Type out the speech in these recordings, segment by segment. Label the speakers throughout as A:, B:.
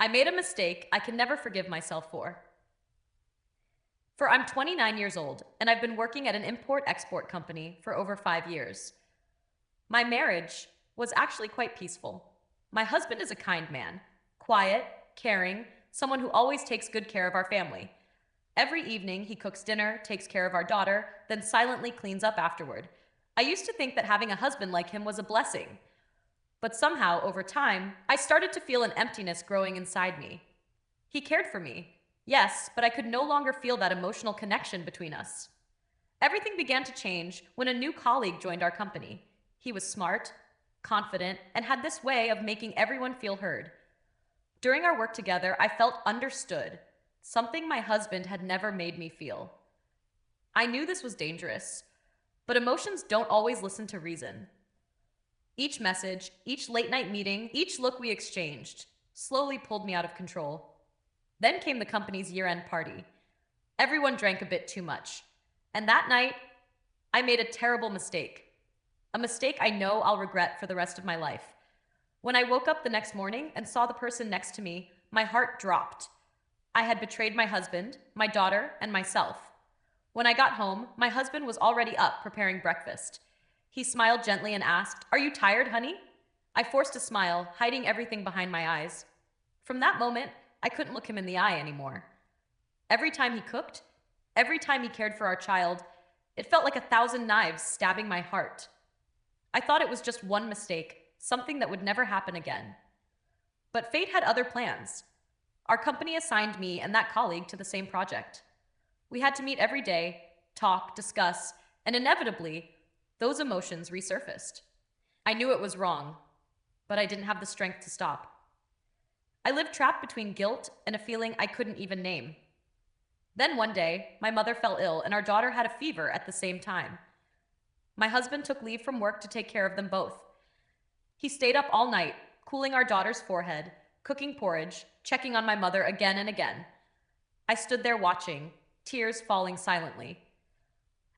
A: I made a mistake I can never forgive myself for. For I'm 29 years old, and I've been working at an import export company for over 5 years. My marriage was actually quite peaceful. My husband is a kind man, quiet, caring, someone who always takes good care of our family. Every evening, he cooks dinner, takes care of our daughter, then silently cleans up afterward. I used to think that having a husband like him was a blessing, but somehow, over time, I started to feel an emptiness growing inside me. He cared for me, yes, but I could no longer feel that emotional connection between us. Everything began to change when a new colleague joined our company. He was smart, confident, and had this way of making everyone feel heard. During our work together, I felt understood, something my husband had never made me feel. I knew this was dangerous, but emotions don't always listen to reason. Each message, each late night meeting, each look we exchanged slowly pulled me out of control. Then came the company's year end party. Everyone drank a bit too much. And that night, I made a terrible mistake. A mistake I know I'll regret for the rest of my life. When I woke up the next morning and saw the person next to me, my heart dropped. I had betrayed my husband, my daughter, and myself. When I got home, my husband was already up preparing breakfast. He smiled gently and asked, "Are you tired, honey?" I forced a smile, hiding everything behind my eyes. From that moment, I couldn't look him in the eye anymore. Every time he cooked, every time he cared for our child, it felt like 1,000 knives stabbing my heart. I thought it was just one mistake, something that would never happen again. But fate had other plans. Our company assigned me and that colleague to the same project. We had to meet every day, talk, discuss, and inevitably, those emotions resurfaced. I knew it was wrong, but I didn't have the strength to stop. I lived trapped between guilt and a feeling I couldn't even name. Then one day, my mother fell ill and our daughter had a fever at the same time. My husband took leave from work to take care of them both. He stayed up all night, cooling our daughter's forehead, cooking porridge, checking on my mother again and again. I stood there watching, tears falling silently.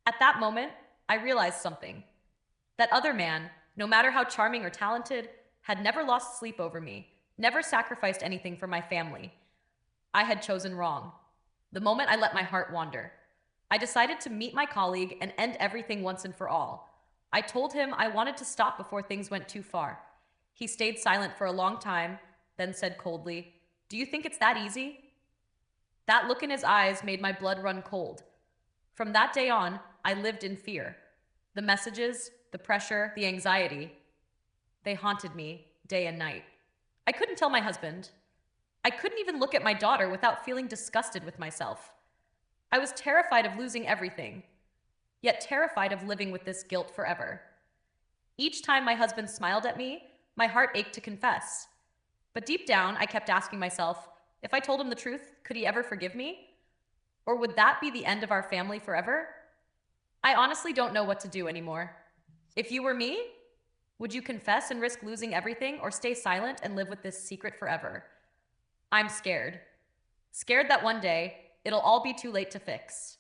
A: At that moment, I realized something. That other man, no matter how charming or talented, had never lost sleep over me, never sacrificed anything for my family. I had chosen wrong. The moment I let my heart wander, I decided to meet my colleague and end everything once and for all. I told him I wanted to stop before things went too far. He stayed silent for a long time, then said coldly, "Do you think it's that easy?" That look in his eyes made my blood run cold. From that day on, I lived in fear. The messages, the pressure, the anxiety, they haunted me day and night. I couldn't tell my husband. I couldn't even look at my daughter without feeling disgusted with myself. I was terrified of losing everything, yet terrified of living with this guilt forever. Each time my husband smiled at me, my heart ached to confess. But deep down, I kept asking myself, if I told him the truth, could he ever forgive me? Or would that be the end of our family forever? I honestly don't know what to do anymore. If you were me, would you confess and risk losing everything or stay silent and live with this secret forever? I'm scared. Scared that one day, it'll all be too late to fix.